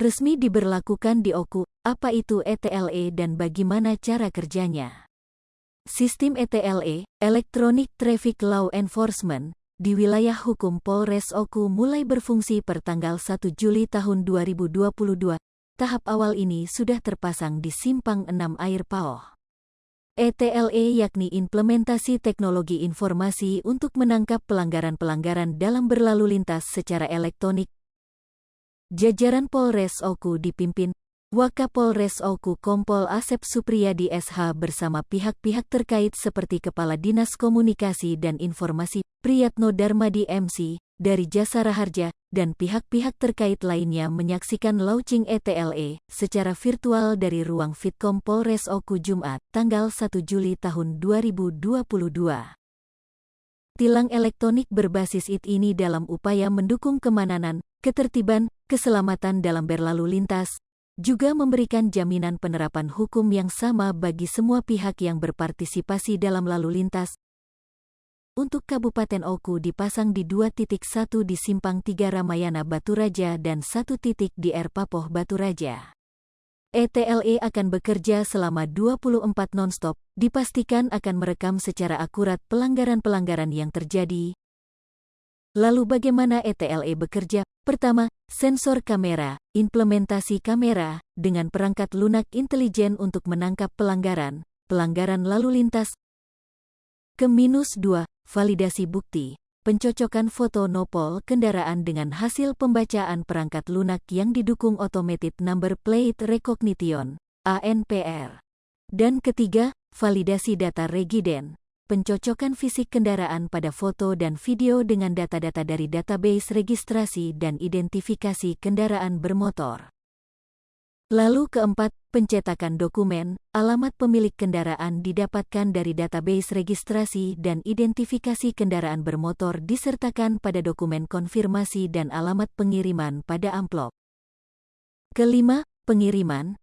resmi diberlakukan di Oku. Apa itu ETLE dan bagaimana cara kerjanya? Sistem ETLE, Electronic Traffic Law Enforcement, di wilayah hukum Polres Oku mulai berfungsi per tanggal 1 Juli tahun 2022. Tahap awal ini sudah terpasang di Simpang 6 Air Paoh. ETLE yakni implementasi teknologi informasi untuk menangkap pelanggaran-pelanggaran dalam berlalu lintas secara elektronik. Jajaran Polres Oku dipimpin Wakapolres Oku Kompol Asep Supriyadi SH bersama pihak-pihak terkait seperti Kepala Dinas Komunikasi dan Informasi Priyatno Darmadi MC dari Jasara Harja dan pihak-pihak terkait lainnya menyaksikan launching ETLE secara virtual dari ruang Fitkom Polres Oku Jumat, tanggal 1 Juli tahun 2022. Tilang elektronik berbasis IT ini dalam upaya mendukung keamanan, ketertiban, keselamatan dalam berlalu lintas, juga memberikan jaminan penerapan hukum yang sama bagi semua pihak yang berpartisipasi dalam lalu lintas. Untuk Kabupaten Oku dipasang di 2 titik, 1 di Simpang 3 Ramayana Baturaja dan 1 titik di Air Papoh Baturaja. ETLE akan bekerja selama 24 non-stop, dipastikan akan merekam secara akurat pelanggaran-pelanggaran yang terjadi. Lalu bagaimana ETLE bekerja? Pertama, sensor kamera, implementasi kamera, dengan perangkat lunak intelijen untuk menangkap pelanggaran lalu lintas. Ke-2, validasi bukti, pencocokan foto nopol kendaraan dengan hasil pembacaan perangkat lunak yang didukung Automated Number Plate Recognition, ANPR. Dan ketiga, validasi data regiden, pencocokan fisik kendaraan pada foto dan video dengan data-data dari database registrasi dan identifikasi kendaraan bermotor. Lalu keempat, pencetakan dokumen, alamat pemilik kendaraan didapatkan dari database registrasi dan identifikasi kendaraan bermotor disertakan pada dokumen konfirmasi dan alamat pengiriman pada amplop. Kelima, pengiriman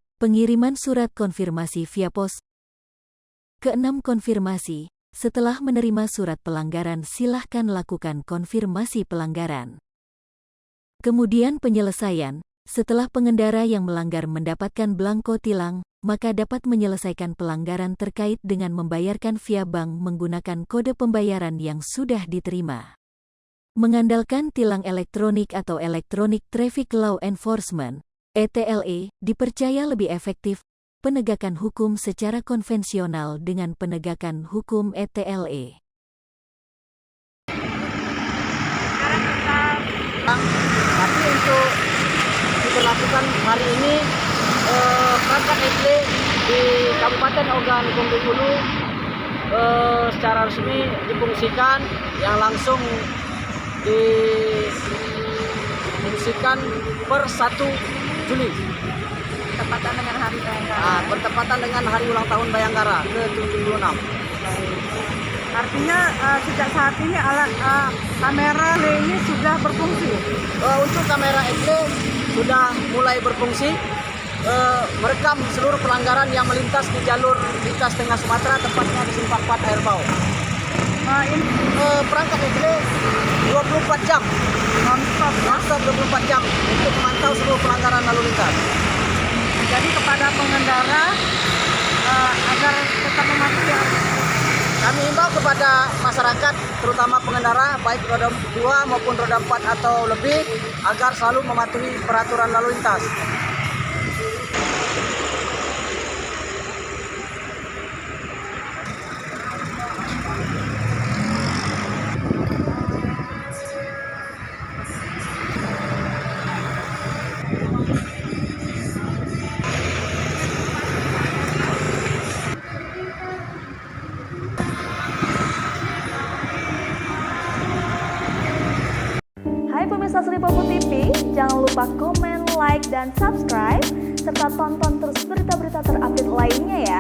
surat konfirmasi via pos. Keenam, konfirmasi. Setelah menerima surat pelanggaran, silahkan lakukan konfirmasi pelanggaran. Kemudian penyelesaian. Setelah pengendara yang melanggar mendapatkan belangko tilang, maka dapat menyelesaikan pelanggaran terkait dengan membayarkan via bank menggunakan kode pembayaran yang sudah diterima. Mengandalkan tilang elektronik atau Electronic Traffic Law Enforcement, ETLE, dipercaya lebih efektif penegakan hukum secara konvensional dengan penegakan hukum ETLE. Tapi untuk diberlakukan hari ini, perangkat ETLE di Kabupaten Ogan Komering Ulu secara resmi difungsikan, yang langsung difungsikan per 1 Juli. Bertepatan dengan Hari Bayangkara. Bertepatan dengan Hari Ulang Tahun Bayangkara ke-76. Artinya sejak saat ini alat kamera ini sudah berfungsi. Untuk kamera ETLE sudah mulai berfungsi, merekam seluruh pelanggaran yang melintas di jalur lintas tengah Sumatera, tepatnya di Simpang 4 Air Paoh. Perangkat ETLE 24 jam, non-stop 24 jam untuk memantau seluruh pelanggaran lalu lintas. Jadi kepada pengendara agar tetap mematuhi. Kami himbau kepada masyarakat, terutama pengendara baik roda 2 maupun roda 4 atau lebih, agar selalu mematuhi peraturan lalu lintas. Hai pemirsa Sri Popo TV, jangan lupa komen, like, dan subscribe, serta tonton terus berita-berita terupdate lainnya ya.